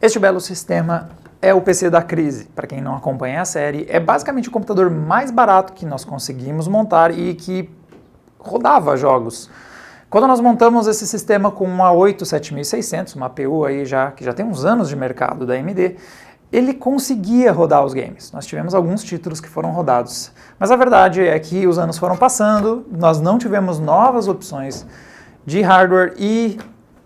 Este belo sistema é o PC da crise. Para quem não acompanha a série, é basicamente o computador mais barato que nós conseguimos montar e que rodava jogos. Quando nós montamos esse sistema com uma A8 7600, uma APU aí que já tem uns anos de mercado da AMD, ele conseguia rodar os games. Nós tivemos alguns títulos que foram rodados. Mas a verdade é que os anos foram passando, nós não tivemos novas opções de hardware e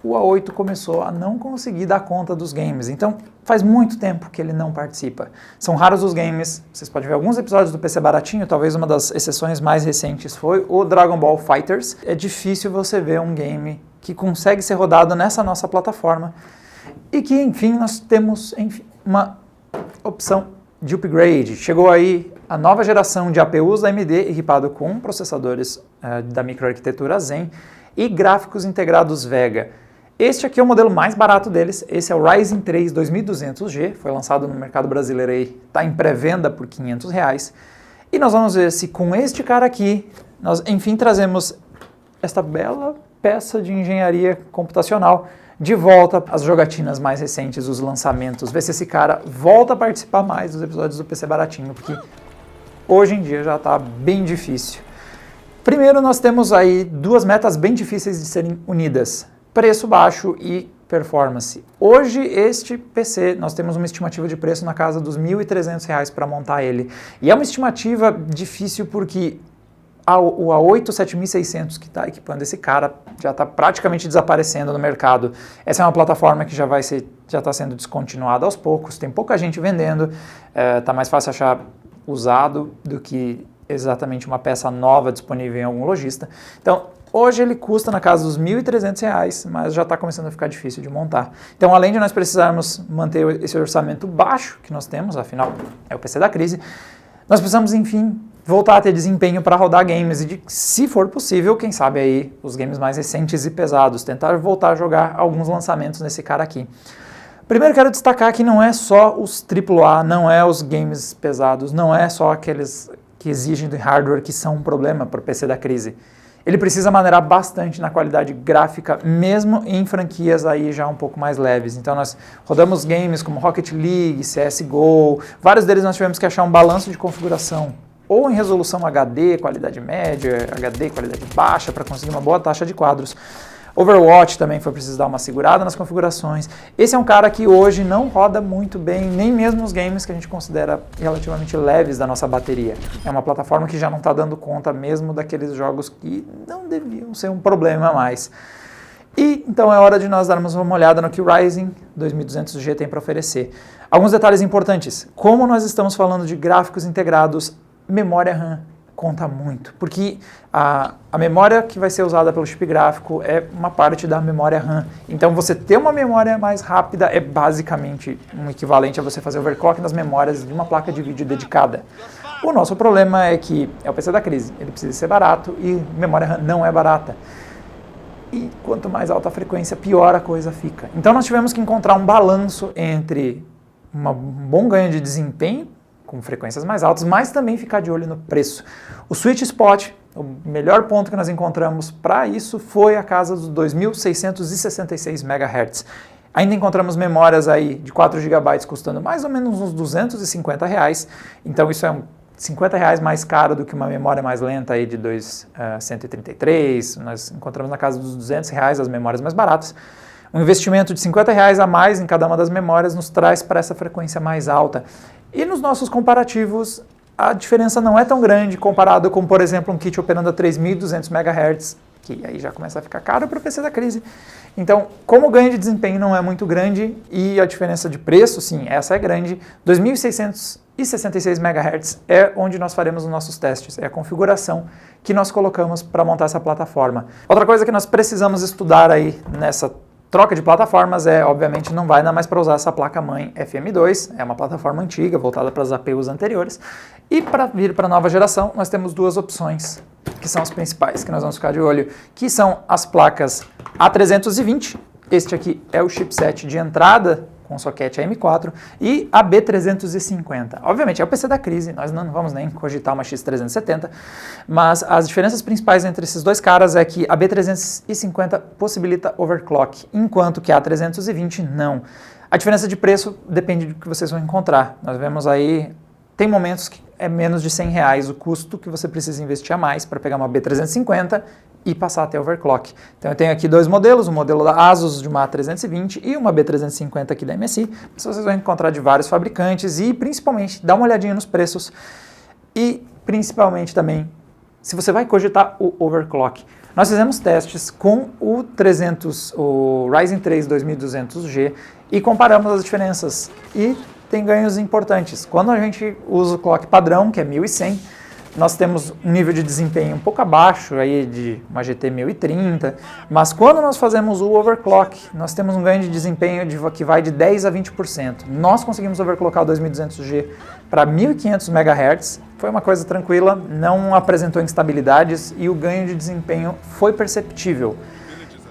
o A8 começou a não conseguir dar conta dos games. Então, faz muito tempo que ele não participa. São raros os games, vocês podem ver alguns episódios do PC baratinho, talvez uma das exceções mais recentes foi o Dragon Ball FighterZ. É difícil você ver um game que consegue ser rodado nessa nossa plataforma e que, enfim, nós temos uma opção de upgrade. Chegou aí a nova geração de APUs da AMD equipado com processadores da microarquitetura Zen e gráficos integrados Vega. Este aqui é o modelo mais barato deles, esse é o Ryzen 3 2200G, foi lançado no mercado brasileiro aí, está em pré-venda por R$500. E nós vamos ver se com este cara aqui, nós enfim trazemos esta bela peça de engenharia computacional de volta às jogatinas mais recentes, os lançamentos, ver se esse cara volta a participar mais dos episódios do PC Baratinho, porque hoje em dia já está bem difícil. Primeiro nós temos aí duas metas bem difíceis de serem unidas, preço baixo e performance. Hoje este PC, nós temos uma estimativa de preço na casa dos R$1.300 para montar ele. E é uma estimativa difícil porque o A8 7600 que está equipando esse cara já está praticamente desaparecendo no mercado. Essa é uma plataforma que já está sendo descontinuada aos poucos, tem pouca gente vendendo, está mais fácil achar usado do que exatamente uma peça nova disponível em algum lojista. Então, hoje ele custa na casa dos R$1.300, mas já está começando a ficar difícil de montar. Então, além de nós precisarmos manter esse orçamento baixo que nós temos, afinal é o PC da crise, nós precisamos, enfim, voltar a ter desempenho para rodar games e, se for possível, quem sabe aí os games mais recentes e pesados, tentar voltar a jogar alguns lançamentos nesse cara aqui. Primeiro quero destacar que não é só os AAA, não é os games pesados, não é só aqueles que exigem de hardware que são um problema para o PC da crise. Ele precisa maneirar bastante na qualidade gráfica, mesmo em franquias aí já um pouco mais leves. Então nós rodamos games como Rocket League, CSGO, vários deles nós tivemos que achar um balanço de configuração, ou em resolução HD, qualidade média, HD, qualidade baixa, para conseguir uma boa taxa de quadros. Overwatch também foi preciso dar uma segurada nas configurações. Esse é um cara que hoje não roda muito bem, nem mesmo os games que a gente considera relativamente leves da nossa bateria. É uma plataforma que já não está dando conta mesmo daqueles jogos que não deviam ser um problema mais. E então é hora de nós darmos uma olhada no que o Ryzen 2200G tem para oferecer. Alguns detalhes importantes. Como nós estamos falando de gráficos integrados, memória RAM conta muito, porque a memória que vai ser usada pelo chip gráfico é uma parte da memória RAM. Então você ter uma memória mais rápida é basicamente um equivalente a você fazer overclock nas memórias de uma placa de vídeo dedicada. O nosso problema é que é o PC da crise, ele precisa ser barato e memória RAM não é barata. E quanto mais alta a frequência, pior a coisa fica. Então nós tivemos que encontrar um balanço entre um bom ganho de desempenho com frequências mais altas, mas também ficar de olho no preço. O sweet spot, o melhor ponto que nós encontramos para isso foi a casa dos 2.666 MHz. Ainda encontramos memórias aí de 4 GB custando mais ou menos uns R$250, então isso é R$50 mais caro do que uma memória mais lenta aí de 133, nós encontramos na casa dos R$200 as memórias mais baratas. Um investimento de R$50 a mais em cada uma das memórias nos traz para essa frequência mais alta. E nos nossos comparativos, a diferença não é tão grande comparado com, por exemplo, um kit operando a 3.200 MHz, que aí já começa a ficar caro para o PC da crise. Então, como o ganho de desempenho não é muito grande e a diferença de preço, sim, essa é grande, 2.666 MHz é onde nós faremos os nossos testes, é a configuração que nós colocamos para montar essa plataforma. Outra coisa que nós precisamos estudar aí nessa troca de plataformas obviamente, não vai dar mais para usar essa placa-mãe FM2, é uma plataforma antiga, voltada para as APUs anteriores, e para vir para a nova geração, nós temos duas opções, que são as principais, que nós vamos ficar de olho, que são as placas A320, este aqui é o chipset de entrada com soquete AM4, e a B350. Obviamente, é o PC da crise, nós não vamos nem cogitar uma X370, mas as diferenças principais entre esses dois caras é que a B350 possibilita overclock, enquanto que a A320 não. A diferença de preço depende do que vocês vão encontrar. Nós vemos aí, tem momentos que é menos de R$100 o custo que você precisa investir a mais para pegar uma B350 e passar até overclock. Então eu tenho aqui dois modelos, um modelo da ASUS de uma A320 e uma B350 aqui da MSI. Vocês vão encontrar de vários fabricantes e principalmente dá uma olhadinha nos preços e principalmente também se você vai cogitar o overclock. Nós fizemos testes com o Ryzen 3 2200G e comparamos as diferenças e tem ganhos importantes. Quando a gente usa o clock padrão, que é 1100, nós temos um nível de desempenho um pouco abaixo aí de uma GT 1030, mas quando nós fazemos o overclock, nós temos um ganho de desempenho que vai de 10 a 20%. Nós conseguimos overclockar o 2200G para 1500 MHz, foi uma coisa tranquila, não apresentou instabilidades e o ganho de desempenho foi perceptível.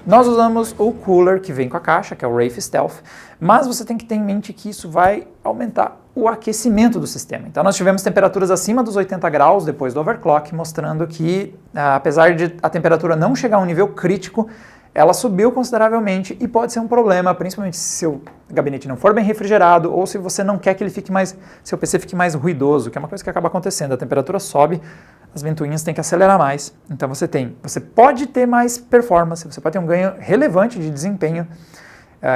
Nós usamos o cooler que vem com a caixa, que é o Wraith Stealth, mas você tem que ter em mente que isso vai aumentar o aquecimento do sistema. Então nós tivemos temperaturas acima dos 80 graus depois do overclock, mostrando que, apesar de a temperatura não chegar a um nível crítico, ela subiu consideravelmente e pode ser um problema, principalmente se seu gabinete não for bem refrigerado ou se você não quer que ele fique mais, seu PC fique mais ruidoso, que é uma coisa que acaba acontecendo, a temperatura sobe, as ventoinhas têm que acelerar mais. Então você pode ter mais performance, você pode ter um ganho relevante de desempenho.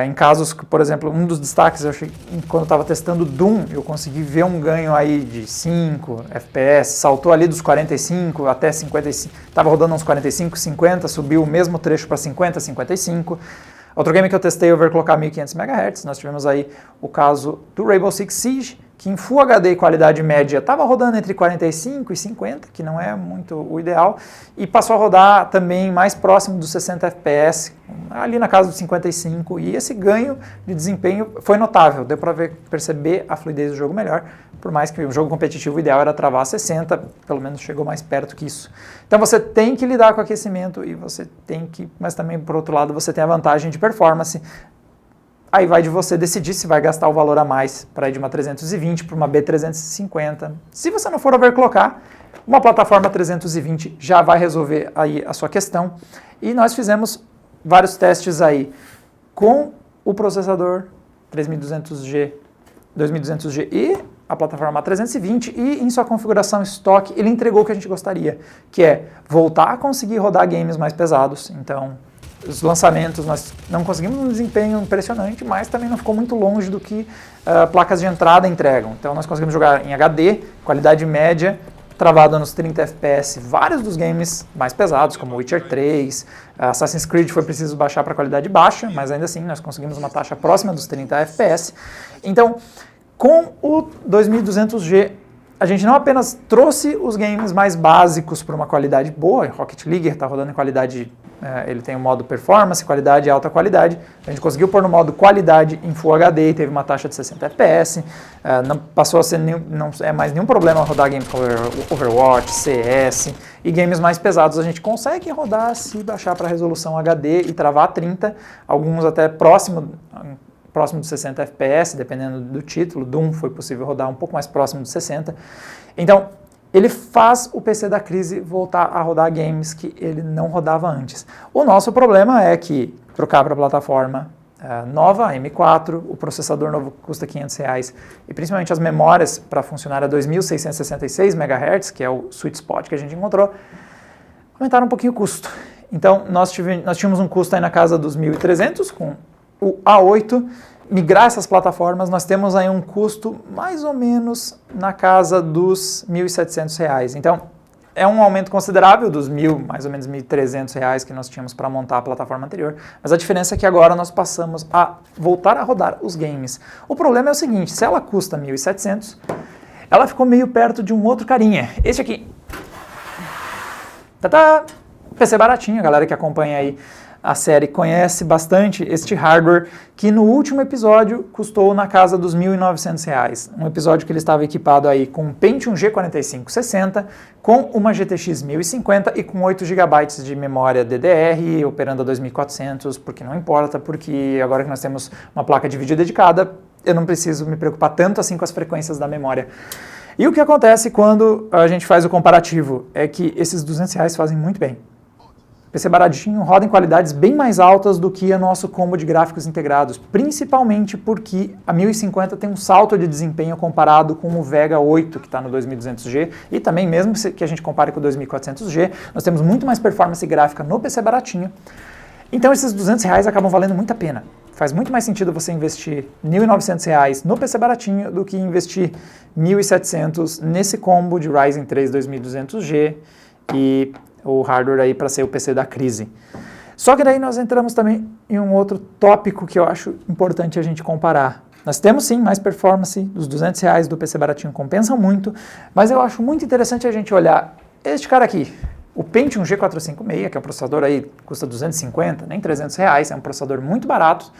Em casos que, por exemplo, um dos destaques, eu achei, quando eu estava testando Doom, eu consegui ver um ganho aí de 5 FPS, saltou ali dos 45 até 55, estava rodando uns 45, 50, subiu o mesmo trecho para 50, 55. Outro game que eu testei overclockar 1500 MHz, nós tivemos aí o caso do Rainbow Six Siege, que em Full HD qualidade média estava rodando entre 45 e 50, que não é muito o ideal, e passou a rodar também mais próximo dos 60 FPS, ali na casa dos 55, e esse ganho de desempenho foi notável, deu para perceber a fluidez do jogo melhor, por mais que o jogo competitivo ideal era travar a 60, pelo menos chegou mais perto que isso. Então você tem que lidar com o aquecimento, e você tem que, mas também por outro lado você tem a vantagem de performance. Aí vai de você decidir se vai gastar o valor a mais para ir de uma 320 para uma B350. Se você não for overclockar, uma plataforma 320 já vai resolver aí a sua questão. E nós fizemos vários testes aí com o processador 3200G e a plataforma 320 e em sua configuração estoque ele entregou o que a gente gostaria, que é voltar a conseguir rodar games mais pesados. Então, os lançamentos nós não conseguimos um desempenho impressionante, mas também não ficou muito longe do que placas de entrada entregam. Então nós conseguimos jogar em HD, qualidade média, travado nos 30 FPS, vários dos games mais pesados, como Witcher 3, Assassin's Creed foi preciso baixar para qualidade baixa, mas ainda assim nós conseguimos uma taxa próxima dos 30 FPS. Então, com o 2200G, a gente não apenas trouxe os games mais básicos para uma qualidade boa, Rocket League está rodando em qualidade, ele tem o modo performance, qualidade e alta qualidade, a gente conseguiu pôr no modo qualidade em Full HD e teve uma taxa de 60 FPS, não passou a ser não é mais nenhum problema rodar games como Overwatch, CS e games mais pesados a gente consegue rodar se baixar para resolução HD e travar a 30, alguns até próximo dos 60 FPS, dependendo do título. Doom foi possível rodar um pouco mais próximo dos 60. Então, ele faz o PC da crise voltar a rodar games que ele não rodava antes. O nosso problema é que trocar para a plataforma nova, M4, o processador novo custa R$500 e principalmente as memórias para funcionar a 2666 MHz, que é o sweet spot que a gente encontrou, aumentaram um pouquinho o custo. Então, nós tínhamos um custo aí na casa dos 1.300 com o A8, migrar essas plataformas, nós temos aí um custo mais ou menos na casa dos R$1.700. Então, é um aumento considerável dos mais ou menos R$1.300 que nós tínhamos para montar a plataforma anterior, mas a diferença é que agora nós passamos a voltar a rodar os games. O problema é o seguinte, se ela custa R$1.700, ela ficou meio perto de um outro carinha, esse aqui. PC baratinho, a galera que acompanha aí a série conhece bastante este hardware que no último episódio custou na casa dos R$1.900. Um episódio que ele estava equipado aí com um Pentium G4560, com uma GTX 1050 e com 8 GB de memória DDR, operando a 2400, porque não importa, porque agora que nós temos uma placa de vídeo dedicada, eu não preciso me preocupar tanto assim com as frequências da memória. E o que acontece quando a gente faz o comparativo é que esses R$200 fazem muito bem. PC baratinho roda em qualidades bem mais altas do que o nosso combo de gráficos integrados, principalmente porque a 1050 tem um salto de desempenho comparado com o Vega 8, que está no 2200G, e também mesmo que a gente compare com o 2400G, nós temos muito mais performance gráfica no PC baratinho. Então esses R$200 acabam valendo muito a pena. Faz muito mais sentido você investir R$1.900 no PC baratinho do que investir R$1.700 nesse combo de Ryzen 3 2200G e o hardware aí para ser o PC da crise. Só que daí nós entramos também em um outro tópico que eu acho importante a gente comparar. Nós temos sim mais performance, os R$200 do PC baratinho compensam muito, mas eu acho muito interessante a gente olhar este cara aqui, o Pentium G456, que é um processador aí, custa R$250, nem R$300, é um processador muito barato,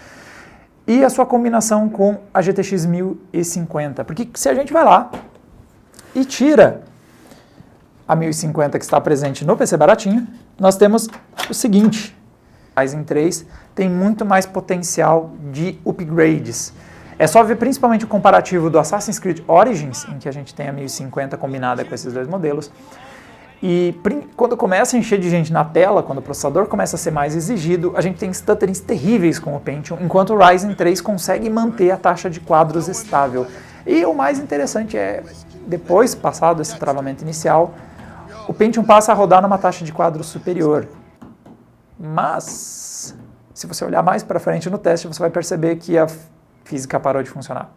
e a sua combinação com a GTX 1050, porque se a gente vai lá e tira a 1050 que está presente no PC baratinho, nós temos o seguinte: Ryzen 3 tem muito mais potencial de upgrades. É só ver principalmente o comparativo do Assassin's Creed Origins, em que a gente tem a 1050 combinada com esses dois modelos, e quando começa a encher de gente na tela, quando o processador começa a ser mais exigido, a gente tem stutterings terríveis com o Pentium, enquanto o Ryzen 3 consegue manter a taxa de quadros estável. E o mais interessante é, depois, passado esse travamento inicial, o Pentium passa a rodar numa taxa de quadro superior. Mas, se você olhar mais para frente no teste, você vai perceber que a física parou de funcionar.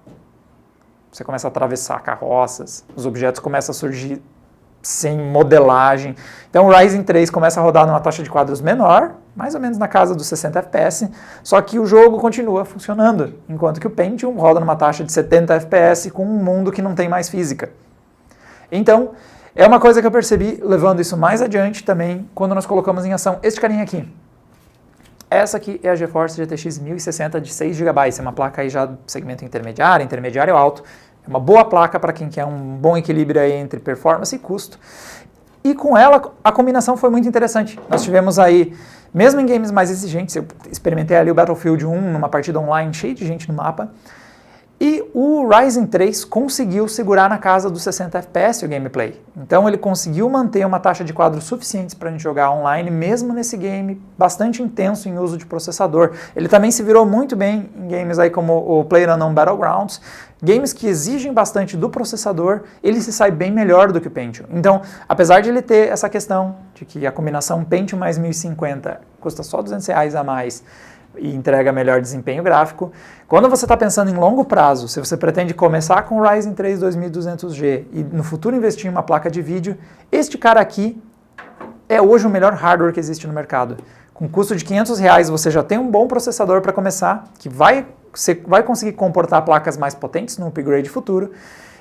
Você começa a atravessar carroças, os objetos começam a surgir sem modelagem. Então o Ryzen 3 começa a rodar numa taxa de quadros menor, mais ou menos na casa dos 60 FPS, só que o jogo continua funcionando, enquanto que o Pentium roda numa taxa de 70 FPS com um mundo que não tem mais física. Então, é uma coisa que eu percebi levando isso mais adiante também, quando nós colocamos em ação este carinha aqui. Essa aqui é a GeForce GTX 1060 de 6 GB, é uma placa aí já do segmento intermediário alto. É uma boa placa para quem quer um bom equilíbrio aí entre performance e custo. E com ela, a combinação foi muito interessante. Nós tivemos aí, mesmo em games mais exigentes, eu experimentei ali o Battlefield 1 numa partida online, cheio de gente no mapa, e o Ryzen 3 conseguiu segurar na casa dos 60 FPS o gameplay. Então ele conseguiu manter uma taxa de quadros suficientes para a gente jogar online, mesmo nesse game bastante intenso em uso de processador. Ele também se virou muito bem em games aí como o PlayerUnknown's Battlegrounds, games que exigem bastante do processador, ele se sai bem melhor do que o Pentium. Então, apesar de ele ter essa questão de que a combinação Pentium mais 1050 custa só R$200 a mais, e entrega melhor desempenho gráfico. Quando você está pensando em longo prazo, se você pretende começar com o Ryzen 3 2200G e no futuro investir em uma placa de vídeo, este cara aqui é hoje o melhor hardware que existe no mercado. Com custo de R$500 você já tem um bom processador para começar, que você vai conseguir comportar placas mais potentes no upgrade futuro,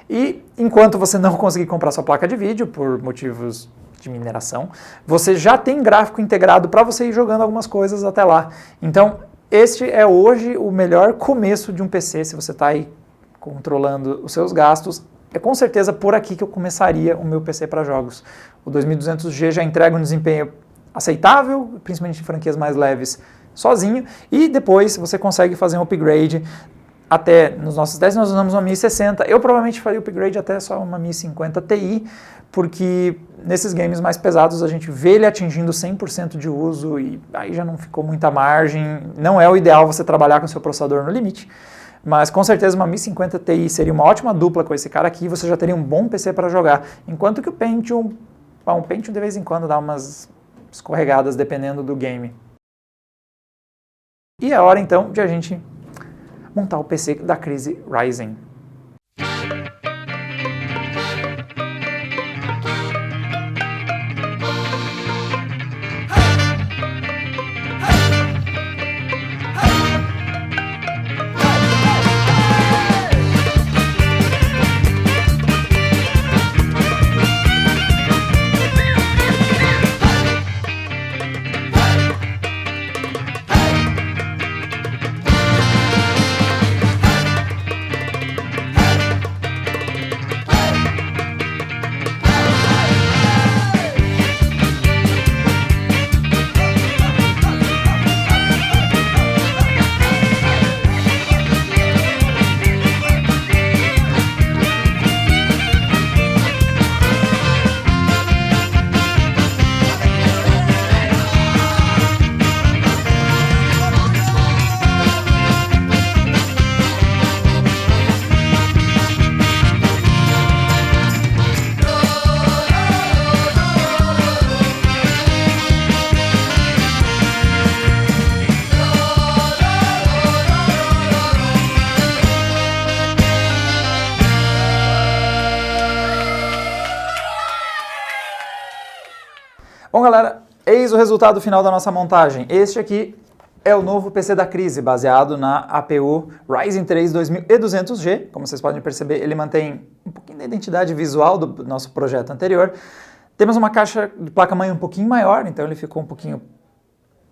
e enquanto você não conseguir comprar sua placa de vídeo, por motivos de mineração, você já tem gráfico integrado para você ir jogando algumas coisas até lá. Então, este é hoje o melhor começo de um PC, se você está aí controlando os seus gastos. É com certeza por aqui que eu começaria o meu PC para jogos. O 2200G já entrega um desempenho aceitável, principalmente em franquias mais leves, sozinho, e depois você consegue fazer um upgrade. Até nos nossos testes nós usamos uma 1060, eu provavelmente faria o upgrade até só uma 1050 Ti, porque nesses games mais pesados a gente vê ele atingindo 100% de uso e aí já não ficou muita margem. Não é o ideal você trabalhar com o seu processador no limite, mas com certeza uma 1050 Ti seria uma ótima dupla com esse cara aqui, você já teria um bom PC para jogar. Enquanto que o Pentium de vez em quando dá umas escorregadas dependendo do game. E é hora então de a gente montar o PC da crise Ryzen. Bom, galera, eis o resultado final da nossa montagem. Este aqui é o novo PC da crise, baseado na APU Ryzen 3 2200G. Como vocês podem perceber, ele mantém um pouquinho da identidade visual do nosso projeto anterior. Temos uma caixa de placa-mãe um pouquinho maior, então ele ficou um pouquinho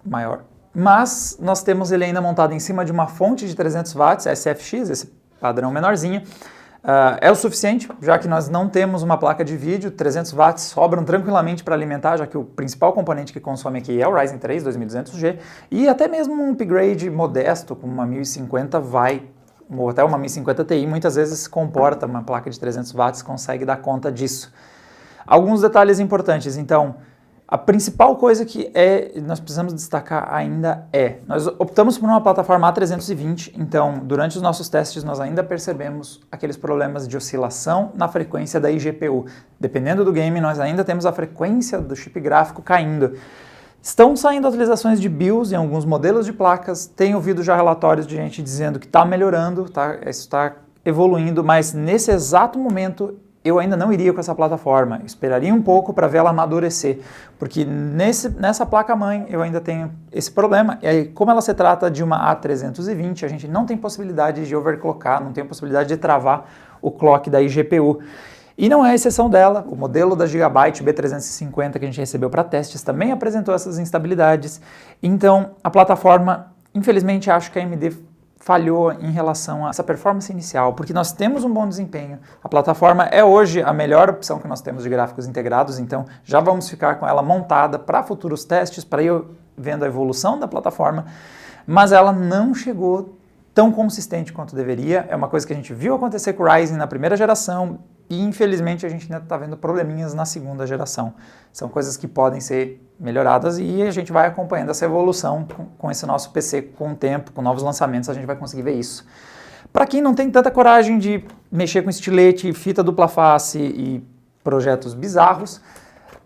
maior. Mas nós temos ele ainda montado em cima de uma fonte de 300 watts, SFX, esse padrão menorzinho. É o suficiente, já que nós não temos uma placa de vídeo, 300 watts sobram tranquilamente para alimentar, já que o principal componente que consome aqui é o Ryzen 3 2200G, e até mesmo um upgrade modesto, com uma 1050 ou até uma 1050 Ti, muitas vezes comporta uma placa de 300 watts, consegue dar conta disso. Alguns detalhes importantes, então, a principal coisa que nós precisamos destacar ainda nós optamos por uma plataforma A320, então durante os nossos testes nós ainda percebemos aqueles problemas de oscilação na frequência da iGPU. Dependendo do game, nós ainda temos a frequência do chip gráfico caindo. Estão saindo atualizações de BIOS em alguns modelos de placas, tenho ouvido já relatórios de gente dizendo que está melhorando, isso está evoluindo, mas nesse exato momento eu ainda não iria com essa plataforma, eu esperaria um pouco para ver ela amadurecer, porque nessa placa-mãe eu ainda tenho esse problema, e aí como ela se trata de uma A320, a gente não tem possibilidade de overclockar, não tem possibilidade de travar o clock da iGPU. E não é a exceção dela, o modelo da Gigabyte B350 que a gente recebeu para testes também apresentou essas instabilidades, então a plataforma, infelizmente acho que a AMD falhou em relação a essa performance inicial, porque nós temos um bom desempenho. A plataforma é hoje a melhor opção que nós temos de gráficos integrados, então já vamos ficar com ela montada para futuros testes, para ir vendo a evolução da plataforma, mas ela não chegou tão consistente quanto deveria. É uma coisa que a gente viu acontecer com o Ryzen na primeira geração e infelizmente a gente ainda está vendo probleminhas na segunda geração. São coisas que podem ser melhoradas e a gente vai acompanhando essa evolução com esse nosso PC com o tempo, com novos lançamentos, a gente vai conseguir ver isso. Para quem não tem tanta coragem de mexer com estilete, fita dupla face e projetos bizarros,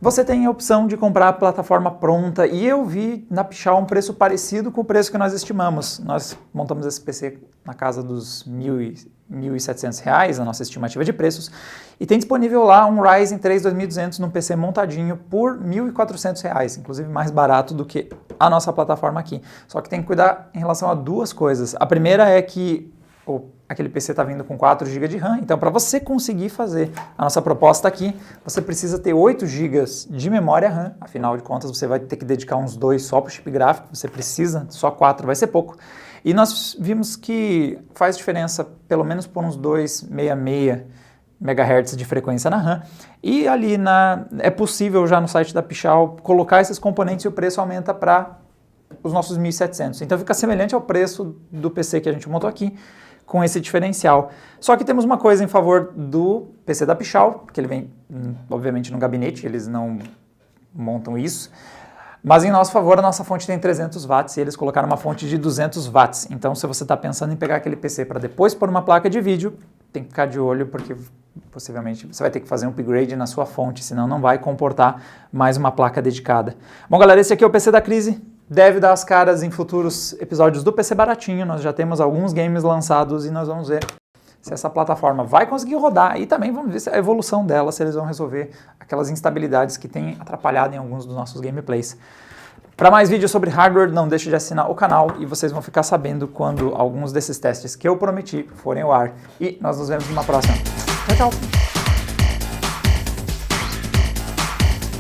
você tem a opção de comprar a plataforma pronta e eu vi na Pichau um preço parecido com o preço que nós estimamos. Nós montamos esse PC na casa dos R$1.700, a nossa estimativa de preços, e tem disponível lá um Ryzen 3 2200 num PC montadinho por R$1.400, inclusive mais barato do que a nossa plataforma aqui. Só que tem que cuidar em relação a duas coisas. A primeira é que aquele PC está vindo com 4 GB de RAM, então para você conseguir fazer a nossa proposta aqui, você precisa ter 8 GB de memória RAM, afinal de contas você vai ter que dedicar uns 2 só para o chip gráfico, você precisa, só 4 vai ser pouco. E nós vimos que faz diferença pelo menos por uns 266 MHz de frequência na RAM, e ali é possível já no site da Pichau colocar esses componentes e o preço aumenta para os nossos 1.700, então fica semelhante ao preço do PC que a gente montou aqui, com esse diferencial. Só que temos uma coisa em favor do PC da Pichau, que ele vem, obviamente, no gabinete, eles não montam isso, mas em nosso favor a nossa fonte tem 300 watts e eles colocaram uma fonte de 200 watts. Então, se você está pensando em pegar aquele PC para depois pôr uma placa de vídeo, tem que ficar de olho, porque possivelmente você vai ter que fazer um upgrade na sua fonte, senão não vai comportar mais uma placa dedicada. Bom, galera, esse aqui é o PC da crise. Deve dar as caras em futuros episódios do PC Baratinho, nós já temos alguns games lançados e nós vamos ver se essa plataforma vai conseguir rodar e também vamos ver a evolução dela, se eles vão resolver aquelas instabilidades que têm atrapalhado em alguns dos nossos gameplays. Para mais vídeos sobre hardware, não deixe de assinar o canal e vocês vão ficar sabendo quando alguns desses testes que eu prometi forem ao ar. E nós nos vemos numa próxima. Tchau, tchau!